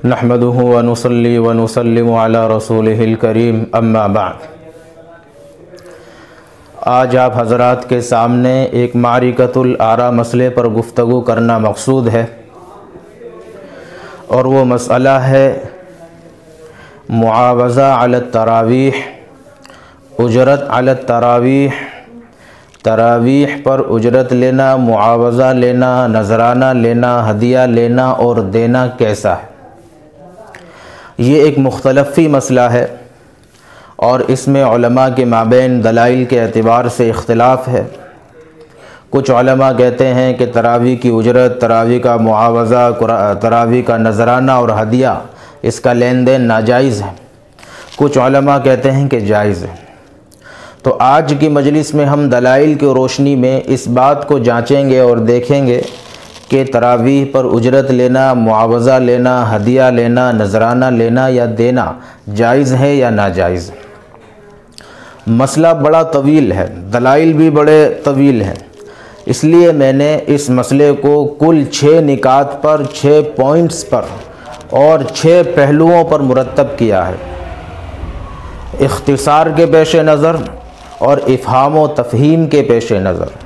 نحمده ونصلي ونسلم على رسوله الكريم اما بعد۔ آج آپ حضرات کے سامنے ایک معرکۃ الآراء مسئلے پر گفتگو کرنا مقصود ہے، اور وہ مسئلہ ہے معاوضہ علی التراویح، اجرت علی التراویح، تراویح پر اجرت لینا، معاوضہ لینا، نذرانہ لینا، ہدیہ لینا اور دینا کیسا ہے۔ یہ ایک مختلفی مسئلہ ہے اور اس میں علماء کے مابین دلائل کے اعتبار سے اختلاف ہے۔ کچھ علماء کہتے ہیں کہ تراویح کی اجرت، تراویح کا معاوضہ، تراویح کا نذرانہ اور ہدیہ اس کا لین دین ناجائز ہے۔ کچھ علماء کہتے ہیں کہ جائز ہے۔ تو آج کی مجلس میں ہم دلائل کی روشنی میں اس بات کو جانچیں گے اور دیکھیں گے کہ تراویح پر اجرت لینا، معاوضہ لینا، ہدیہ لینا، نذرانہ لینا یا دینا جائز ہے یا ناجائز۔ مسئلہ بڑا طویل ہے، دلائل بھی بڑے طویل ہیں، اس لیے میں نے اس مسئلے کو کل 6 نکات پر، 6 پوائنٹس پر اور 6 پہلوؤں پر مرتب کیا ہے، اختصار کے پیش نظر اور افہام و تفہیم کے پیش نظر،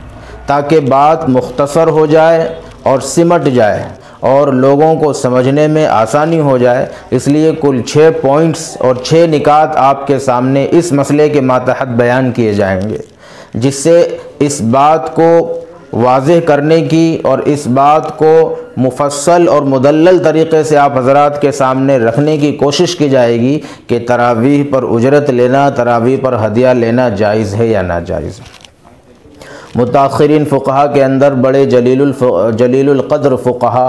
تاکہ بات مختصر ہو جائے اور سمٹ جائے اور لوگوں کو سمجھنے میں آسانی ہو جائے۔ اس لیے کل 6 پوائنٹس اور 6 نکات آپ کے سامنے اس مسئلے کے ماتحت بیان کیے جائیں گے، جس سے اس بات کو واضح کرنے کی اور اس بات کو مفصل اور مدلل طریقے سے آپ حضرات کے سامنے رکھنے کی کوشش کی جائے گی کہ تراویح پر اجرت لینا، تراویح پر ہدیہ لینا جائز ہے یا ناجائز۔ متاخرین فقہا کے اندر بڑے جلیل القدر فقہا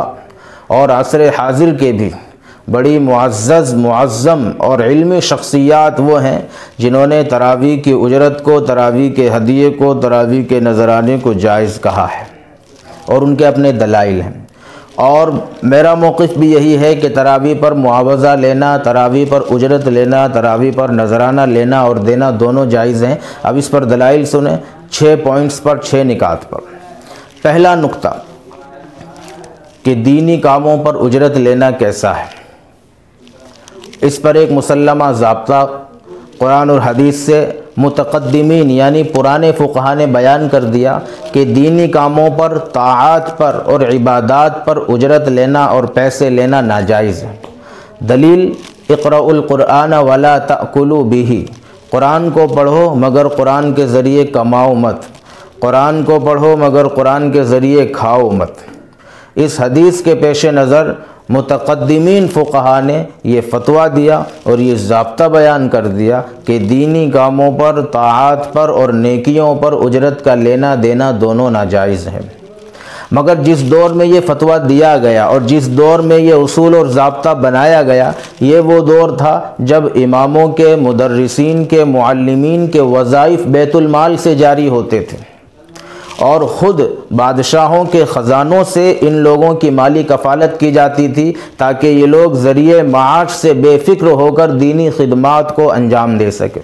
اور عصر حاضر کے بھی بڑی معزز، معظم اور علمی شخصیات وہ ہیں جنہوں نے تراویح کی اجرت کو، تراویح کے ہدیے کو، تراویح کے نذرانے کو جائز کہا ہے، اور ان کے اپنے دلائل ہیں۔ اور میرا موقف بھی یہی ہے کہ تراویح پر معاوضہ لینا، تراویح پر اجرت لینا، تراویح پر نذرانہ لینا اور دینا دونوں جائز ہیں۔ اب اس پر دلائل سنیں، 6 پوائنٹس پر، 6 نکات پر۔ پہلا نقطہ کہ دینی کاموں پر اجرت لینا کیسا ہے، اس پر ایک مسلمہ ضابطہ قرآن اور حدیث سے متقدمین یعنی پرانے فقہا نے بیان کر دیا کہ دینی کاموں پر، طاعات پر اور عبادات پر اجرت لینا اور پیسے لینا ناجائز ہے۔ دلیل اقرأوا القرآن ولا تأکلوا بہ، قرآن کو پڑھو مگر قرآن کے ذریعے کماؤ مت، قرآن کو پڑھو مگر قرآن کے ذریعے کھاؤ مت۔ اس حدیث کے پیش نظر متقدمین فقہا نے یہ فتویٰ دیا اور یہ ضابطہ بیان کر دیا کہ دینی کاموں پر، طاعات پر اور نیکیوں پر اجرت کا لینا دینا دونوں ناجائز ہیں۔ مگر جس دور میں یہ فتویٰ دیا گیا اور جس دور میں یہ اصول اور ضابطہ بنایا گیا، یہ وہ دور تھا جب اماموں کے، مدرسین کے، معلمین کے وظائف بیت المال سے جاری ہوتے تھے، اور خود بادشاہوں کے خزانوں سے ان لوگوں کی مالی کفالت کی جاتی تھی تاکہ یہ لوگ ذریعہ معاش سے بے فکر ہو کر دینی خدمات کو انجام دے سکیں۔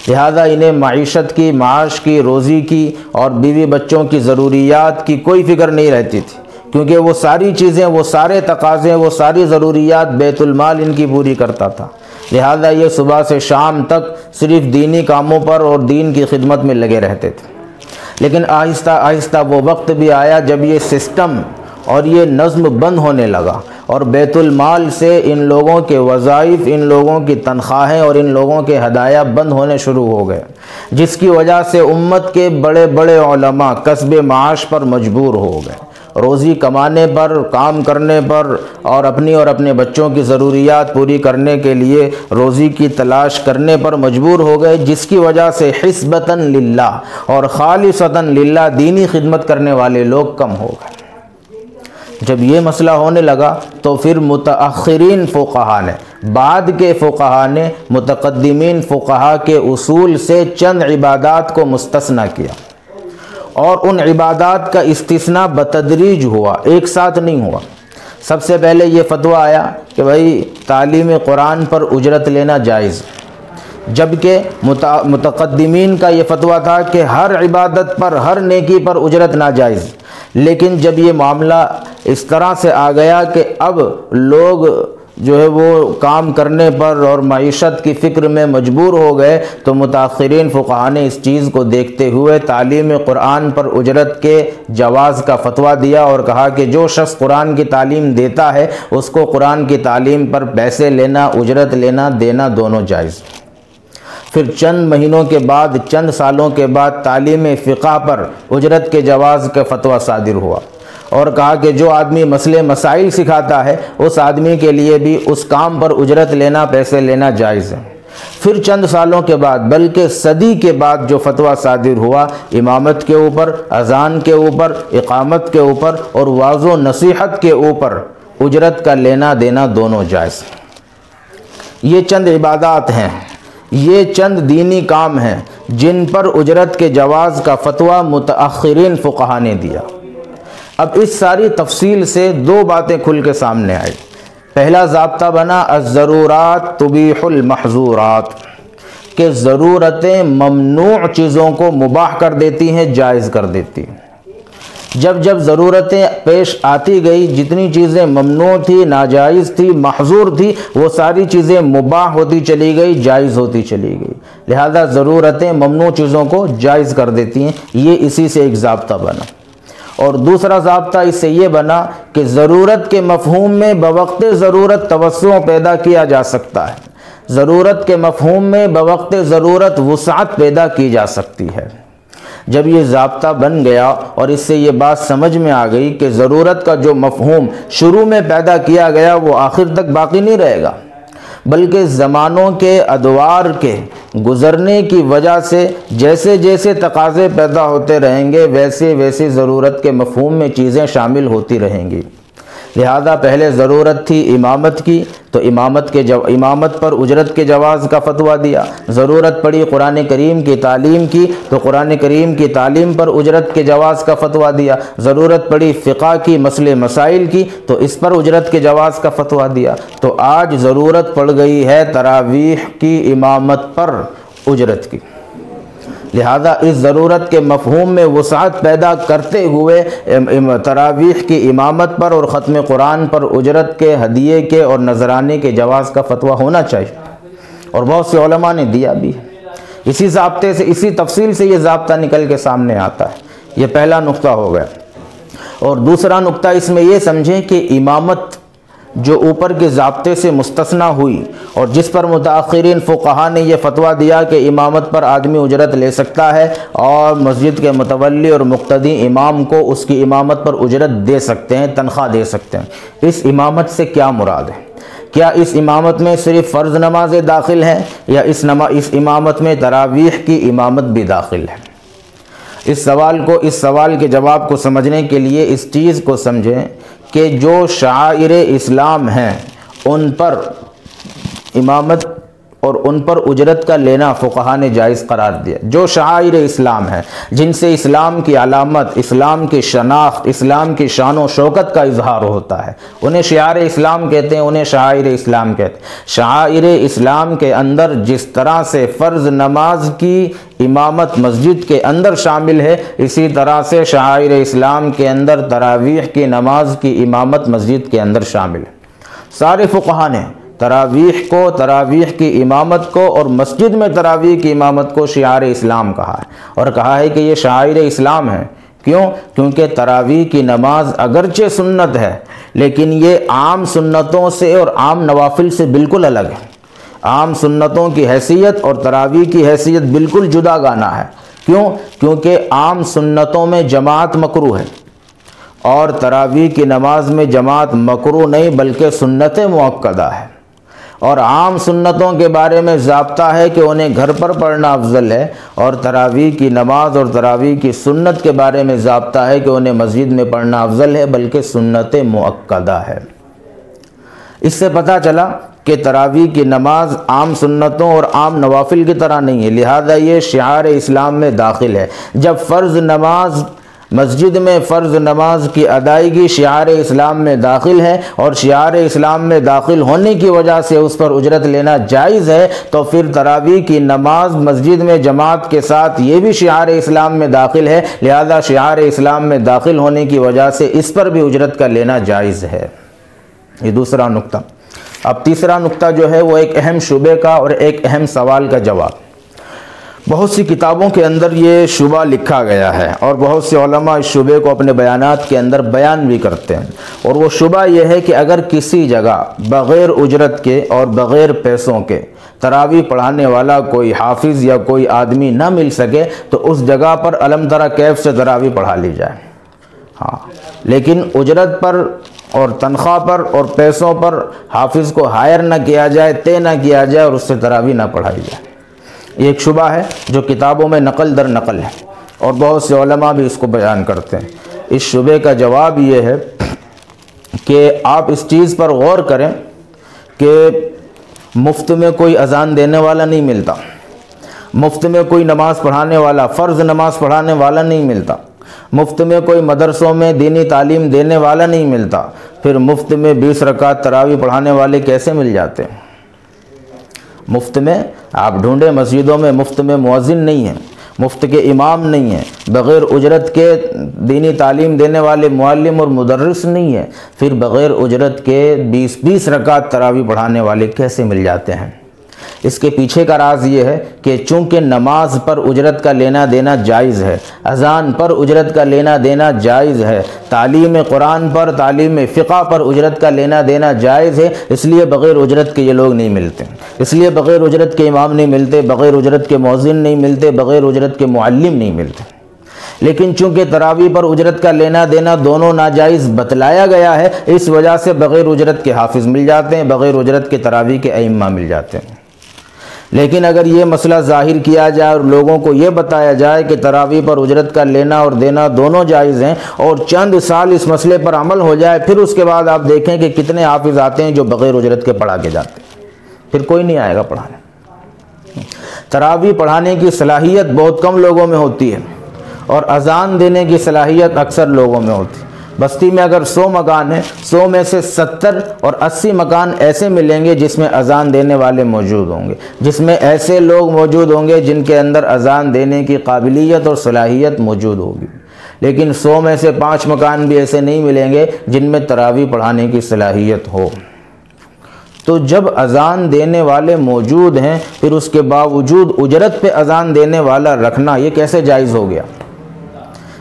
لہذا انہیں معیشت کی، معاش کی، روزی کی اور بیوی بچوں کی ضروریات کی کوئی فکر نہیں رہتی تھی، کیونکہ وہ ساری چیزیں، وہ سارے تقاضے، وہ ساری ضروریات بیت المال ان کی پوری کرتا تھا۔ لہذا یہ صبح سے شام تک صرف دینی کاموں پر اور دین کی خدمت میں لگے رہتے تھے۔ لیکن آہستہ آہستہ وہ وقت بھی آیا جب یہ سسٹم اور یہ نظم بند ہونے لگا اور بیت المال سے ان لوگوں کے وظائف، ان لوگوں کی تنخواہیں اور ان لوگوں کے ہدایہ بند ہونے شروع ہو گئے، جس کی وجہ سے امت کے بڑے بڑے علماء کسب معاش پر مجبور ہو گئے، روزی کمانے پر، کام کرنے پر اور اپنی اور اپنے بچوں کی ضروریات پوری کرنے کے لیے روزی کی تلاش کرنے پر مجبور ہو گئے، جس کی وجہ سے حسبتاً للہ اور خالصتاً للہ دینی خدمت کرنے والے لوگ کم ہو گئے۔ جب یہ مسئلہ ہونے لگا تو پھر متأخرین فقہا نے، بعد کے فقہا نے متقدمین فقہا کے اصول سے چند عبادات کو مستثنیٰ کیا، اور ان عبادات کا استثناء بتدریج ہوا، ایک ساتھ نہیں ہوا۔ سب سے پہلے یہ فتویٰ آیا کہ بھائی تعلیم قرآن پر اجرت لینا جائز، جبکہ متقدمین کا یہ فتویٰ تھا کہ ہر عبادت پر، ہر نیکی پر اجرت ناجائز۔ لیکن جب یہ معاملہ اس طرح سے آ گیا کہ اب لوگ جو ہے وہ کام کرنے پر اور معیشت کی فکر میں مجبور ہو گئے تو متاخرین فقہا نے اس چیز کو دیکھتے ہوئے تعلیم قرآن پر اجرت کے جواز کا فتویٰ دیا اور کہا کہ جو شخص قرآن کی تعلیم دیتا ہے اس کو قرآن کی تعلیم پر پیسے لینا، اجرت لینا، دینا دونوں جائز۔ پھر چند مہینوں کے بعد، چند سالوں کے بعد تعلیم فقہ پر اجرت کے جواز کا فتویٰ صادر ہوا اور کہا کہ جو آدمی مسئلے مسائل سکھاتا ہے اس آدمی کے لیے بھی اس کام پر اجرت لینا، پیسے لینا جائز ہے۔ پھر چند سالوں کے بعد، بلکہ صدی کے بعد جو فتویٰ صادر ہوا، امامت کے اوپر، اذان کے اوپر، اقامت کے اوپر اور وعظ و نصیحت کے اوپر اجرت کا لینا دینا دونوں جائز۔ یہ چند عبادات ہیں، یہ چند دینی کام ہیں جن پر اجرت کے جواز کا فتویٰ متأخرین فقہا نے دیا۔ اب اس ساری تفصیل سے دو باتیں کھل کے سامنے آئی۔ پہلا ضابطہ بنا الضرورات تبیح المحظورات، کہ ضرورتیں ممنوع چیزوں کو مباح کر دیتی ہیں، جائز کر دیتی ہیں۔ جب جب ضرورتیں پیش آتی گئی، جتنی چیزیں ممنوع تھی، ناجائز تھی، محظور تھی، وہ ساری چیزیں مباح ہوتی چلی گئی، جائز ہوتی چلی گئی۔ لہذا ضرورتیں ممنوع چیزوں کو جائز کر دیتی ہیں، یہ اسی سے ایک ضابطہ بنا۔ اور دوسرا ضابطہ اس سے یہ بنا کہ ضرورت کے مفہوم میں بوقت ضرورت توسع پیدا کیا جا سکتا ہے، ضرورت کے مفہوم میں بوقت ضرورت وسعت پیدا کی جا سکتی ہے۔ جب یہ ضابطہ بن گیا اور اس سے یہ بات سمجھ میں آ گئی کہ ضرورت کا جو مفہوم شروع میں پیدا کیا گیا وہ آخر تک باقی نہیں رہے گا، بلکہ زمانوں کے ادوار کے گزرنے کی وجہ سے جیسے جیسے تقاضے پیدا ہوتے رہیں گے ویسے ویسے ضرورت کے مفہوم میں چیزیں شامل ہوتی رہیں گی۔ لہذا پہلے ضرورت تھی امامت کی تو امامت پر اجرت کے جواز کا فتویٰ دیا۔ ضرورت پڑی قرآن کریم کی تعلیم کی تو قرآن کریم کی تعلیم پر اجرت کے جواز کا فتویٰ دیا۔ ضرورت پڑی فقہ کی، مسئلے مسائل کی تو اس پر اجرت کے جواز کا فتویٰ دیا۔ تو آج ضرورت پڑ گئی ہے تراویح کی امامت پر اجرت کی، لہذا اس ضرورت کے مفہوم میں وسعت پیدا کرتے ہوئے تراویح کی امامت پر اور ختم قرآن پر اجرت کے، ہدیے کے اور نذرانے کے جواز کا فتویٰ ہونا چاہیے، اور بہت سے علماء نے دیا بھی ہے۔ اسی ضابطے سے، اسی تفصیل سے یہ ضابطہ نکل کے سامنے آتا ہے۔ یہ پہلا نقطہ ہو گیا۔ اور دوسرا نقطہ اس میں یہ سمجھیں کہ امامت جو اوپر کے ضابطے سے مستثنیٰ ہوئی اور جس پر متاخرین فقہا نے یہ فتویٰ دیا کہ امامت پر آدمی اجرت لے سکتا ہے اور مسجد کے متولی اور مقتدی امام کو اس کی امامت پر اجرت دے سکتے ہیں، تنخواہ دے سکتے ہیں، اس امامت سے کیا مراد ہے؟ کیا اس امامت میں صرف فرض نمازیں داخل ہیں یا اس امامت میں تراویح کی امامت بھی داخل ہے؟ اس سوال کے جواب کو سمجھنے کے لیے اس چیز کو سمجھیں کہ جو شعائر اسلام ہیں ان پر امامت اور ان پر اجرت کا لینا فقہا نے جائز قرار دیا۔ جو شعائر اسلام ہیں، جن سے اسلام کی علامت، اسلام کی شناخت، اسلام کی شان و شوکت کا اظہار ہوتا ہے، انہیں شعائر اسلام کہتے ہیں، انہیں شعائر اسلام کہتے ہیں۔ شعائر اسلام کے اندر جس طرح سے فرض نماز کی امامت مسجد کے اندر شامل ہے، اسی طرح سے شعائر اسلام کے اندر تراویح کی نماز کی امامت مسجد کے اندر شامل ہے۔ سارے فقہا نے تراویح کی امامت کو اور مسجد میں تراویح کی امامت کو شعائر اسلام کہا ہے، اور کہا ہے کہ یہ شعائر اسلام ہے۔ کیوں؟ کیونکہ تراویح کی نماز اگرچہ سنت ہے لیکن یہ عام سنتوں سے اور عام نوافل سے بالکل الگ ہے۔ عام سنتوں کی حیثیت اور تراویح کی حیثیت بالکل جدا گانا ہے۔ کیوں؟ کیونکہ عام سنتوں میں جماعت مکروہ ہے اور تراویح کی نماز میں جماعت مکروہ نہیں بلکہ سنت مؤکدہ ہے، اور عام سنتوں کے بارے میں ضابطہ ہے کہ انہیں گھر پر پڑھنا افضل ہے، اور تراویح کی نماز اور تراویح کی سنت کے بارے میں ضابطہ ہے کہ انہیں مسجد میں پڑھنا افضل ہے بلکہ سنت مؤکدہ ہے۔ اس سے پتہ چلا کہ تراویح کی نماز عام سنتوں اور عام نوافل کی طرح نہیں ہے، لہذا یہ شعائر اسلام میں داخل ہے۔ جب فرض نماز مسجد میں فرض نماز کی ادائیگی شعائر اسلام میں داخل ہے اور شعائر اسلام میں داخل ہونے کی وجہ سے اس پر اجرت لینا جائز ہے، تو پھر تراویح کی نماز مسجد میں جماعت کے ساتھ یہ بھی شعائر اسلام میں داخل ہے، لہذا شعائر اسلام میں داخل ہونے کی وجہ سے اس پر بھی اجرت کا لینا جائز ہے۔ یہ دوسرا نقطہ۔ اب تیسرا نقطہ جو ہے وہ ایک اہم شبہ کا اور ایک اہم سوال کا جواب۔ بہت سی کتابوں کے اندر یہ شبہ لکھا گیا ہے اور بہت سے علماء اس شبہ کو اپنے بیانات کے اندر بیان بھی کرتے ہیں، اور وہ شبہ یہ ہے کہ اگر کسی جگہ بغیر اجرت کے اور بغیر پیسوں کے تراویح پڑھانے والا کوئی حافظ یا کوئی آدمی نہ مل سکے تو اس جگہ پر الم تری کیف سے تراویح پڑھا لی جائے، ہاں، لیکن اجرت پر اور تنخواہ پر اور پیسوں پر حافظ کو ہائر نہ کیا جائے، طے نہ کیا جائے اور اس سے تراویح نہ پڑھائی جائے۔ یہ ایک شبہ ہے جو کتابوں میں نقل در نقل ہے اور بہت سے علماء بھی اس کو بیان کرتے ہیں۔ اس شبہ کا جواب یہ ہے کہ آپ اس چیز پر غور کریں کہ مفت میں کوئی اذان دینے والا نہیں ملتا، مفت میں کوئی نماز پڑھانے والا، فرض نماز پڑھانے والا نہیں ملتا، مفت میں کوئی مدرسوں میں دینی تعلیم دینے والا نہیں ملتا، پھر مفت میں 20 رکعت تراویح پڑھانے والے کیسے مل جاتے ہیں؟ مفت میں آپ ڈھونڈیں، مسجدوں میں مفت میں مؤذن نہیں ہیں، مفت کے امام نہیں ہیں، بغیر اجرت کے دینی تعلیم دینے والے معلم اور مدرس نہیں ہیں، پھر بغیر اجرت کے 20 رکعت تراویح پڑھانے والے کیسے مل جاتے ہیں؟ اس کے پیچھے کا راز یہ ہے کہ چونکہ نماز پر اجرت کا لینا دینا جائز ہے، اذان پر اجرت کا لینا دینا جائز ہے، تعلیم قرآن پر، تعلیم فقہ پر اجرت کا لینا دینا جائز ہے، اس لیے بغیر اجرت کے یہ لوگ نہیں ملتے، اس لیے بغیر اجرت کے امام نہیں ملتے، بغیر اجرت کے مؤذن نہیں ملتے، بغیر اجرت کے معلم نہیں ملتے۔ لیکن چونکہ تراویح پر اجرت کا لینا دینا دونوں ناجائز بتلایا گیا ہے، اس وجہ سے بغیر اجرت کے حافظ مل جاتے ہیں، بغیر اجرت کے تراویح کے ائمہ مل جاتے ہیں۔ لیکن اگر یہ مسئلہ ظاہر کیا جائے اور لوگوں کو یہ بتایا جائے کہ تراویح پر اجرت کا لینا اور دینا دونوں جائز ہیں اور چند سال اس مسئلے پر عمل ہو جائے، پھر اس کے بعد آپ دیکھیں کہ کتنے حافظ آتے ہیں جو بغیر اجرت کے پڑھا کے جاتے ہیں، پھر کوئی نہیں آئے گا پڑھانے۔ تراویح پڑھانے کی صلاحیت بہت کم لوگوں میں ہوتی ہے اور اذان دینے کی صلاحیت اکثر لوگوں میں ہوتی ہے۔ بستی میں اگر 100 مکان ہیں، 100 میں سے 70 اور 80 مکان ایسے ملیں گے جس میں اذان دینے والے موجود ہوں گے، جس میں ایسے لوگ موجود ہوں گے جن کے اندر اذان دینے کی قابلیت اور صلاحیت موجود ہوگی۔ لیکن 100 میں سے 5 مکان بھی ایسے نہیں ملیں گے جن میں تراویح پڑھانے کی صلاحیت ہو۔ تو جب اذان دینے والے موجود ہیں، پھر اس کے باوجود اجرت پہ اذان دینے والا رکھنا یہ کیسے جائز ہو گیا؟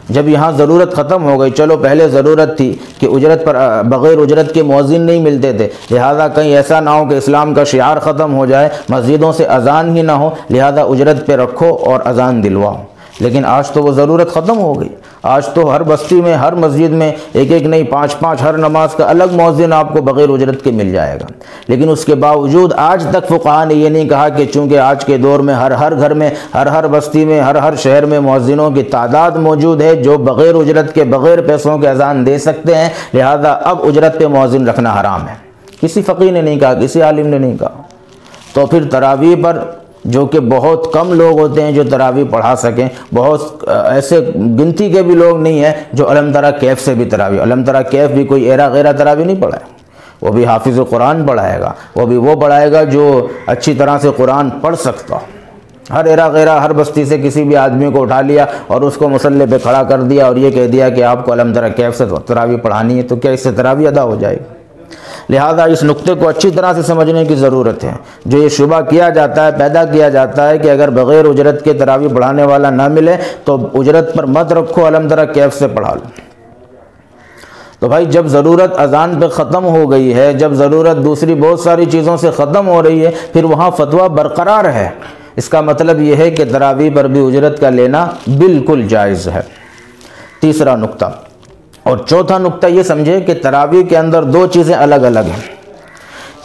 جب یہاں ضرورت ختم ہو گئی، چلو پہلے ضرورت تھی کہ اجرت پر بغیر اجرت کے مؤذن نہیں ملتے تھے، لہذا کہیں ایسا نہ ہو کہ اسلام کا شعار ختم ہو جائے، مسجدوں سے اذان ہی نہ ہو، لہذا اجرت پہ رکھو اور اذان دلواؤ۔ لیکن آج تو وہ ضرورت ختم ہو گئی، آج تو ہر بستی میں، ہر مسجد میں ایک ایک نہیں 5 ہر نماز کا الگ مؤذن آپ کو بغیر اجرت کے مل جائے گا۔ لیکن اس کے باوجود آج تک فقہاء نے یہ نہیں کہا کہ چونکہ آج کے دور میں ہر گھر میں، ہر بستی میں، ہر شہر میں مؤذنوں کی تعداد موجود ہے جو بغیر اجرت کے، بغیر پیسوں کے اذان دے سکتے ہیں، لہذا اب اجرت پہ مؤذن رکھنا حرام ہے۔ کسی فقیہ نے نہیں کہا، کسی عالم نے نہیں کہا۔ تو پھر تراویح پر جو کہ بہت کم لوگ ہوتے ہیں جو تراویح پڑھا سکیں، بہت ایسے گنتی کے بھی لوگ نہیں ہیں جو الم تری کیف سے بھی تراویح، الم تری کیف بھی کوئی ایرا غیرہ تراویح نہیں پڑھائے، وہ بھی حافظ قرآن پڑھائے گا، وہ بھی وہ پڑھائے گا جو اچھی طرح سے قرآن پڑھ سکتا۔ ہر ایرا غیرہ ہر بستی سے کسی بھی آدمی کو اٹھا لیا اور اس کو مصلی پہ کھڑا کر دیا اور یہ کہہ دیا کہ آپ کو الم تری کیف سے تراویح پڑھانی ہے، تو کیا اس سے تراویح ادا ہو جائے گی؟ لہذا اس نقطے کو اچھی طرح سے سمجھنے کی ضرورت ہے۔ جو یہ شبہ کیا جاتا ہے، پیدا کیا جاتا ہے کہ اگر بغیر اجرت کے تراویح پڑھانے والا نہ ملے تو اجرت پر مت رکھو، الم تری کیف سے پڑھا لو۔ تو بھائی جب ضرورت اذان پہ ختم ہو گئی ہے، جب ضرورت دوسری بہت ساری چیزوں سے ختم ہو رہی ہے، پھر وہاں فتویٰ برقرار ہے، اس کا مطلب یہ ہے کہ تراویح پر بھی اجرت کا لینا بالکل جائز ہے۔ تیسرا نقطہ اور چوتھا نقطہ یہ سمجھے کہ تراویح کے اندر 2 چیزیں الگ الگ ہیں،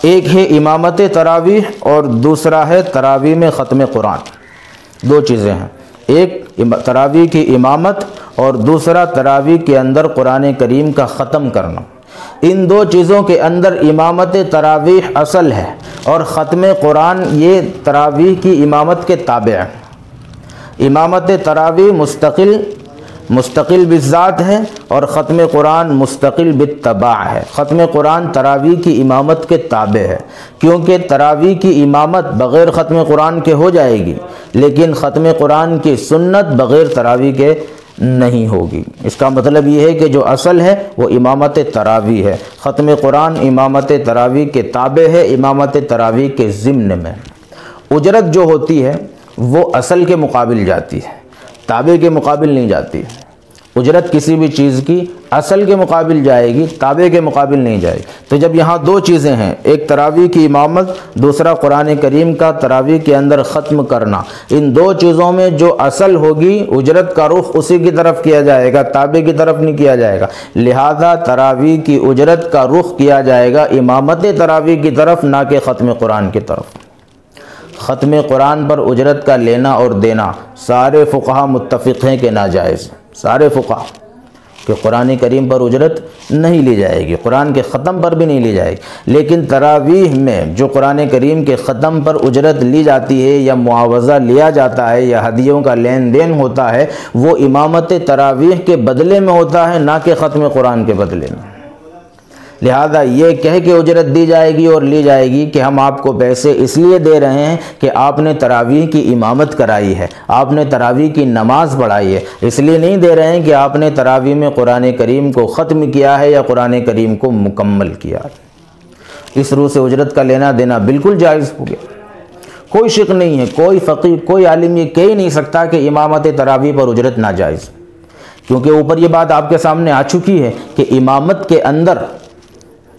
ایک ہے امامت تراویح اور دوسرا ہے تراویح میں ختم قرآن۔ 2 چیزیں ہیں، ایک تراویح کی امامت اور دوسرا تراویح کے اندر قرآن کریم کا ختم کرنا۔ ان 2 چیزوں کے اندر امامت تراویح اصل ہے اور ختم قرآن یہ تراویح کی امامت کے تابع ہے۔ امامت تراویح مستقل بالذات ہے اور ختم قرآن مستقل بالتبع ہے۔ ختم قرآن تراویح کی امامت کے تابع ہے، کیونکہ تراویح کی امامت بغیر ختم قرآن کے ہو جائے گی، لیکن ختم قرآن کی سنت بغیر تراویح کے نہیں ہوگی۔ اس کا مطلب یہ ہے کہ جو اصل ہے وہ امامت تراویح ہے، ختم قرآن امامت تراویح کے تابع ہے، امامت تراویح کے ضمن میں۔ اجرت جو ہوتی ہے وہ اصل کے مقابل جاتی ہے، تابع کے مقابل نہیں جاتی۔ اجرت کسی بھی چیز کی اصل کے مقابل جائے گی، تابع کے مقابل نہیں جائے گی۔ تو جب یہاں دو چیزیں ہیں، ایک تراویح کی امامت، دوسرا قرآن کریم کا تراویح کے اندر ختم کرنا، ان دو چیزوں میں جو اصل ہوگی اجرت کا رخ اسی کی طرف کیا جائے گا، تابع کی طرف نہیں کیا جائے گا۔ لہذا تراویح کی اجرت کا رخ کیا جائے گا امامت تراویح کی طرف، نہ کہ ختم قرآن کی طرف۔ ختم قرآن پر اجرت کا لینا اور دینا سارے فقہا متفق ہیں کہ ناجائز، سارے فقہا، کہ قرآن کریم پر اجرت نہیں لی جائے گی، قرآن کے ختم پر بھی نہیں لی جائے گی۔ لیکن تراویح میں جو قرآن کریم کے ختم پر اجرت لی جاتی ہے یا معاوضہ لیا جاتا ہے یا ہدیوں کا لین دین ہوتا ہے، وہ امامت تراویح کے بدلے میں ہوتا ہے، نہ کہ ختم قرآن کے بدلے میں۔ لہذا یہ کہہ کے اجرت دی جائے گی اور لی جائے گی کہ ہم آپ کو پیسے اس لیے دے رہے ہیں کہ آپ نے تراویح کی امامت کرائی ہے، آپ نے تراویح کی نماز پڑھائی ہے، اس لیے نہیں دے رہے ہیں کہ آپ نے تراویح میں قرآن کریم کو ختم کیا ہے یا قرآن کریم کو مکمل کیا ہے۔ اس روح سے اجرت کا لینا دینا بالکل جائز ہو گیا، کوئی شک نہیں ہے، کوئی فقیہ کوئی عالم یہ کہہ ہی نہیں سکتا کہ امامت تراویح پر اجرت ناجائز، کیونکہ اوپر یہ بات آپ کے سامنے آ چکی ہے کہ امامت کے اندر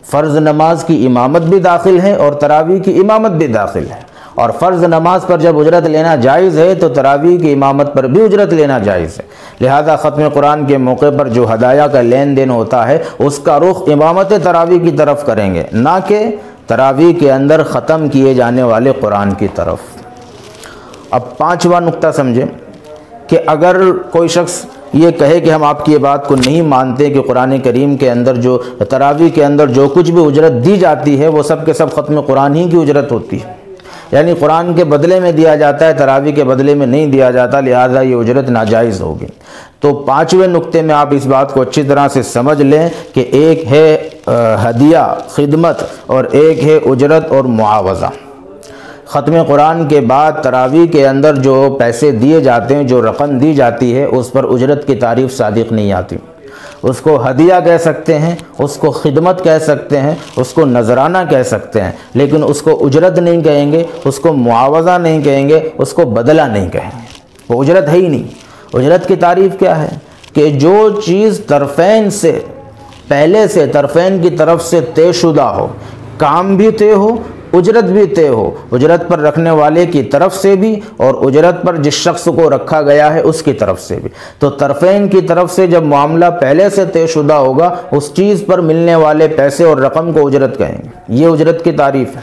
فرض نماز کی امامت بھی داخل ہے اور تراویح کی امامت بھی داخل ہے، اور فرض نماز پر جب اجرت لینا جائز ہے تو تراویح کی امامت پر بھی اجرت لینا جائز ہے۔ لہذا ختم قرآن کے موقع پر جو ہدایہ کا لین دین ہوتا ہے اس کا رخ امامت تراویح کی طرف کریں گے، نہ کہ تراویح کے اندر ختم کیے جانے والے قرآن کی طرف۔ اب پانچواں نقطہ سمجھیں کہ اگر کوئی شخص یہ کہے کہ ہم آپ کی یہ بات کو نہیں مانتے کہ قرآن کریم کے اندر جو تراویح کے اندر جو کچھ بھی اجرت دی جاتی ہے وہ سب کے سب ختم قرآن ہی کی اجرت ہوتی ہے، یعنی قرآن کے بدلے میں دیا جاتا ہے، تراویح کے بدلے میں نہیں دیا جاتا، لہذا یہ اجرت ناجائز ہوگی۔ تو پانچویں نقطے میں آپ اس بات کو اچھی طرح سے سمجھ لیں کہ ایک ہے ہدیہ خدمت اور ایک ہے اجرت اور معاوضہ۔ ختم قرآن کے بعد تراویح کے اندر جو پیسے دیے جاتے ہیں، جو رقم دی جاتی ہے، اس پر اجرت کی تعریف صادق نہیں آتی۔ اس کو ہدیہ کہہ سکتے ہیں، اس کو خدمت کہہ سکتے ہیں، اس کو نذرانہ کہہ سکتے ہیں، لیکن اس کو اجرت نہیں کہیں گے، اس کو معاوضہ نہیں کہیں گے، اس کو بدلہ نہیں کہیں گے، وہ اجرت ہے ہی نہیں۔ اجرت کی تعریف کیا ہے کہ جو چیز طرفین سے پہلے سے طرفین کی طرف سے طے شدہ ہو، کام بھی طے ہو، اجرت بھی طے ہو، اجرت پر رکھنے والے کی طرف سے بھی اور اجرت پر جس شخص کو رکھا گیا ہے اس کی طرف سے بھی۔ تو طرفین کی طرف سے جب معاملہ پہلے سے طے شدہ ہوگا، اس چیز پر ملنے والے پیسے اور رقم کو اجرت کہیں گے، یہ اجرت کی تعریف ہے۔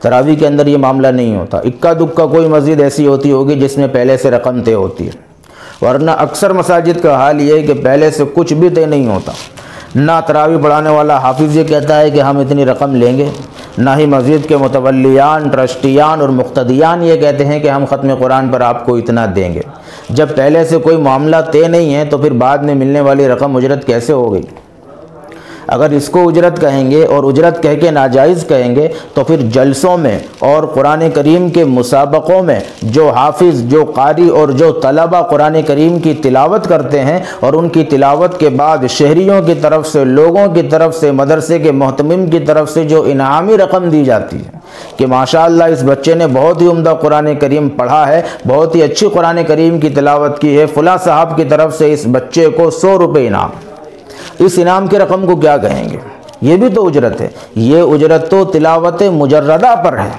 تراویح کے اندر یہ معاملہ نہیں ہوتا، اکا دکا کوئی مسجد ایسی ہوتی ہوگی جس میں پہلے سے رقم طے ہوتی ہے، ورنہ اکثر مساجد کا حال یہ ہے کہ پہلے سے کچھ بھی طے نہیں ہوتا۔ نہ تراویح پڑھانے والا حافظ یہ کہتا ہے کہ ہم اتنی رقم لیں گے، نہ ہی مسجد کے متولیان، ٹرسٹیان اور مقتدیان یہ کہتے ہیں کہ ہم ختم قرآن پر آپ کو اتنا دیں گے۔ جب پہلے سے کوئی معاملہ طے نہیں ہے تو پھر بعد میں ملنے والی رقم اجرت کیسے ہو گئی؟ اگر اس کو اجرت کہیں گے اور اجرت کہہ کے ناجائز کہیں گے تو پھر جلسوں میں اور قرآن کریم کے مسابقوں میں جو حافظ، جو قاری اور جو طلبہ قرآن کریم کی تلاوت کرتے ہیں اور ان کی تلاوت کے بعد شہریوں کی طرف سے، لوگوں کی طرف سے، مدرسے کے محتمم کی طرف سے جو انعامی رقم دی جاتی ہے کہ ماشاءاللہ اس بچے نے بہت ہی عمدہ قرآن کریم پڑھا ہے، بہت ہی اچھی قرآن کریم کی تلاوت کی ہے، فلاں صاحب کی طرف سے اس بچے کو 100 روپے انعام، اس انعام کی رقم کو کیا کہیں گے؟ یہ بھی تو اجرت ہے۔ یہ اجرت تو تلاوت مجردہ پر ہے،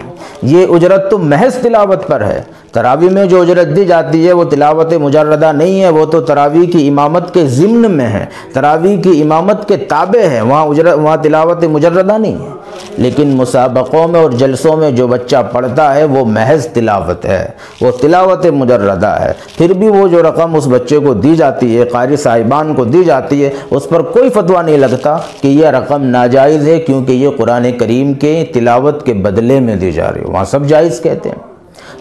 یہ اجرت تو محض تلاوت پر ہے۔ تراویح میں جو اجرت دی جاتی ہے وہ تلاوت مجردہ نہیں ہے، وہ تو تراویح کی امامت کے ضمن میں ہے، تراویح کی امامت کے تابع ہے، وہاں تلاوت مجردہ نہیں ہے۔ لیکن مسابقوں میں اور جلسوں میں جو بچہ پڑھتا ہے وہ محض تلاوت ہے، وہ تلاوت مجردہ ہے۔ پھر بھی وہ جو رقم اس بچے کو دی جاتی ہے، قاری صاحبان کو دی جاتی ہے، اس پر کوئی فتویٰ نہیں لگتا کہ یہ رقم ناجائز ہے، کیونکہ یہ قرآن کریم کے تلاوت کے بدلے میں دی جا رہی ہے، وہاں سب جائز کہتے ہیں۔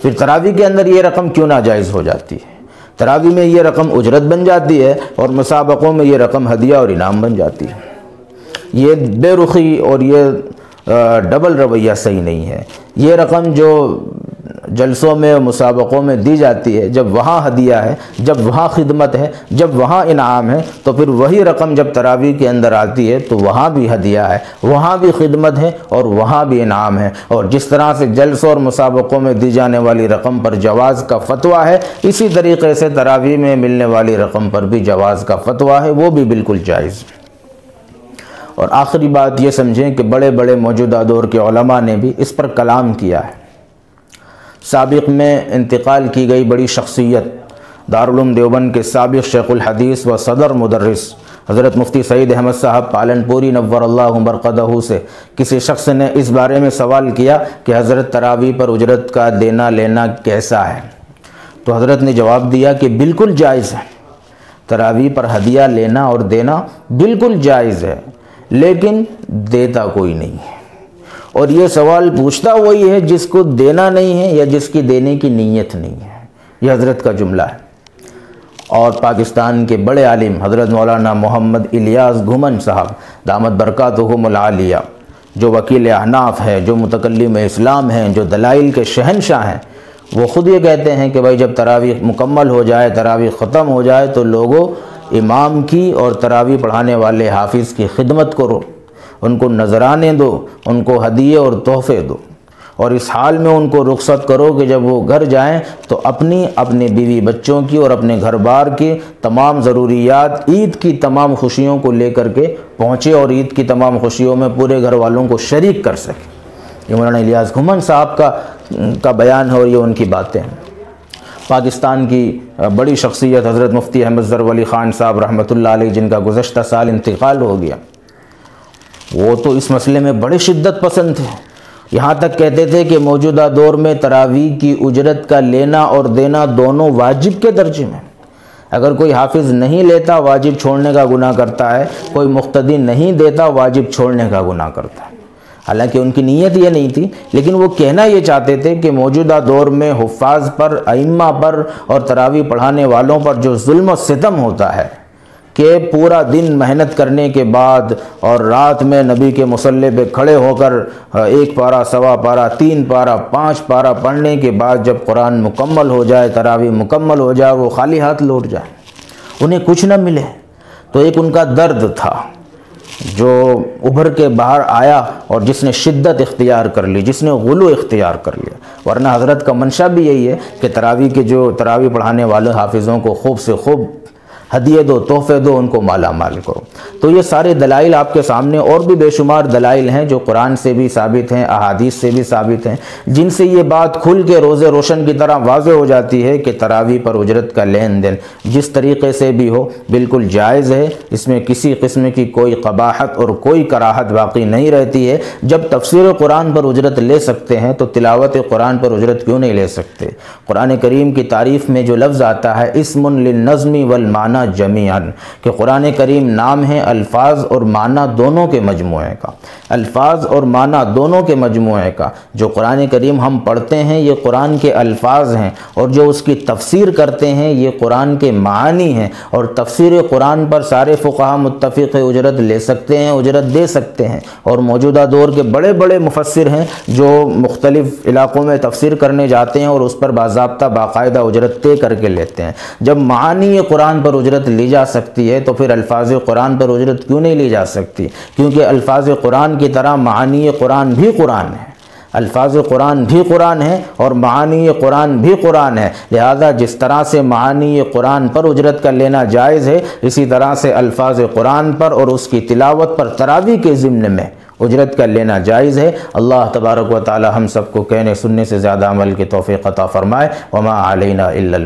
پھر تراویح کے اندر یہ رقم کیوں ناجائز ہو جاتی ہے؟ تراویح میں یہ رقم اجرت بن جاتی ہے اور مسابقوں میں یہ رقم ہدیہ اور انعام بن جاتی ہے۔ یہ بے رخی اور یہ ڈبل رویہ صحیح نہیں ہے۔ یہ رقم جلسوں میں مسابقوں میں دی جاتی ہے، جب وہاں ہدیہ ہے، جب وہاں خدمت ہے، جب وہاں انعام ہے، تو پھر وہی رقم جب تراویح کے اندر آتی ہے تو وہاں بھی ہدیہ ہے، وہاں بھی خدمت ہے اور وہاں بھی انعام ہے۔ اور جس طرح سے جلسوں اور مسابقوں میں دی جانے والی رقم پر جواز کا فتویٰ ہے، اسی طریقے سے تراویح میں ملنے والی رقم پر بھی جواز کا فتویٰ ہے، وہ بھی بالکل جائز ہے۔ اور آخری بات یہ سمجھیں کہ بڑے بڑے موجودہ دور کے علماء نے بھی اس پر کلام کیا ہے۔ سابق میں انتقال کی گئی بڑی شخصیت دارالعلوم دیوبند کے سابق شیخ الحدیث و صدر مدرس حضرت مفتی سعید احمد صاحب پالنپوری نور اللہ مرقدہ سے کسی شخص نے اس بارے میں سوال کیا کہ حضرت تراویح پر اجرت کا دینا لینا کیسا ہے؟ تو حضرت نے جواب دیا کہ بالکل جائز ہے، تراویح پر ہدیہ لینا اور دینا بالکل جائز ہے، لیکن دیتا کوئی نہیں ہے۔ اور یہ سوال پوچھتا وہی ہے جس کو دینا نہیں ہے یا جس کی دینے کی نیت نہیں ہے، یہ حضرت کا جملہ ہے۔ اور پاکستان کے بڑے عالم حضرت مولانا محمد الیاس گھمن صاحب دامت برکاتہم العالیہ، جو وکیل احناف ہے، جو متکلم اسلام ہیں، جو دلائل کے شہنشاہ ہیں، وہ خود یہ کہتے ہیں کہ بھائی جب تراویح مکمل ہو جائے، تراویح ختم ہو جائے تو لوگوں امام کی اور تراویح پڑھانے والے حافظ کی خدمت کرو، ان کو نذرانے دو، ان کو ہدیے اور تحفے دو، اور اس حال میں ان کو رخصت کرو کہ جب وہ گھر جائیں تو اپنی بیوی بچوں کی اور اپنے گھر بار کی تمام ضروریات، عید کی تمام خوشیوں کو لے کر کے پہنچے اور عید کی تمام خوشیوں میں پورے گھر والوں کو شریک کر سکے۔ یہ مولانا الیاس گھمن صاحب کا بیان ہے اور یہ ان کی باتیں ہیں۔ پاکستان کی بڑی شخصیت حضرت مفتی احمد ظہر ولی خان صاحب رحمۃ اللہ علیہ، جن کا گزشتہ سال انتقال ہو گیا، وہ تو اس مسئلے میں بڑے شدت پسند تھے، یہاں تک کہتے تھے کہ موجودہ دور میں تراویح کی اجرت کا لینا اور دینا دونوں واجب کے درجے میں، اگر کوئی حافظ نہیں لیتا واجب چھوڑنے کا گناہ کرتا ہے، کوئی مقتدی نہیں دیتا واجب چھوڑنے کا گناہ کرتا ہے۔ حالانکہ ان کی نیت یہ نہیں تھی، لیکن وہ کہنا یہ چاہتے تھے کہ موجودہ دور میں حفاظ پر، ائمہ پر اور تراویح پڑھانے والوں پر جو ظلم و ستم ہوتا ہے کہ پورا دن محنت کرنے کے بعد اور رات میں نبی کے مصلی پہ کھڑے ہو کر 1 پارہ، 1.25 پارہ، 3 پارہ، 5 پارہ پڑھنے کے بعد جب قرآن مکمل ہو جائے، تراویح مکمل ہو جائے، وہ خالی ہاتھ لوٹ جائے، انہیں کچھ نہ ملے، تو ایک ان کا درد تھا جو ابھر کے باہر آیا اور جس نے شدت اختیار کر لی، جس نے غلو اختیار کر لیا۔ ورنہ حضرت کا منشا بھی یہی ہے کہ تراویح پڑھانے والے حافظوں کو خوب سے خوب ہدیے دو، تحفے دو، ان کو مالا مال کرو۔ تو یہ سارے دلائل آپ کے سامنے، اور بھی بے شمار دلائل ہیں جو قرآن سے بھی ثابت ہیں، احادیث سے بھی ثابت ہیں، جن سے یہ بات کھل کے روزے روشن کی طرح واضح ہو جاتی ہے کہ تراویح پر اجرت کا لین دین جس طریقے سے بھی ہو بالکل جائز ہے، اس میں کسی قسم کی کوئی قباحت اور کوئی کراہت باقی نہیں رہتی ہے۔ جب تفسیر قرآن پر اجرت لے سکتے ہیں تو تلاوت قرآن پر اجرت کیوں نہیں لے سکتے؟ قرآن کریم کی تعریف میں جو لفظ آتا ہے اسم للنظم والمعنی جمیعاً، کہ قرآن کریم نام ہے الفاظ اور معنی دونوں کے مجموعے کا، الفاظ اور معنی دونوں کے مجموعے کا۔ جو قرآن کریم ہم پڑھتے ہیں یہ قرآن کے الفاظ ہیں، اور جو اس کی تفسیر کرتے ہیں یہ قرآن کے معانی ہیں، اور تفسیر قرآن پر سارے فقہا متفق اجرت لے سکتے ہیں، اجرت دے سکتے ہیں۔ اور موجودہ دور کے بڑے بڑے مفسر ہیں جو مختلف علاقوں میں تفسیر کرنے جاتے ہیں اور اس پر باضابطہ باقاعدہ اجرت طے کر کے لیتے ہیں۔ جب معانی قرآن پر اجرت لی جا سکتی ہے تو پھر الفاظ قرآن پر اجرت کیوں نہیں لی جا سکتی؟ کیونکہ الفاظ قرآن کی طرح معانی قرآن بھی قرآن ہے، الفاظ قرآن بھی قرآن ہے اور معانی قرآن بھی قرآن ہے۔ لہذا جس طرح سے معانی قرآن پر اجرت کا لینا جائز ہے، اسی طرح سے الفاظ قرآن پر اور اس کی تلاوت پر تراویح کے ضمن میں اجرت کا لینا جائز ہے۔ اللہ تبارک و تعالی ہم سب کو کہنے سننے سے زیادہ عمل کی توفیق عطا فرمائے۔ وما علینا الا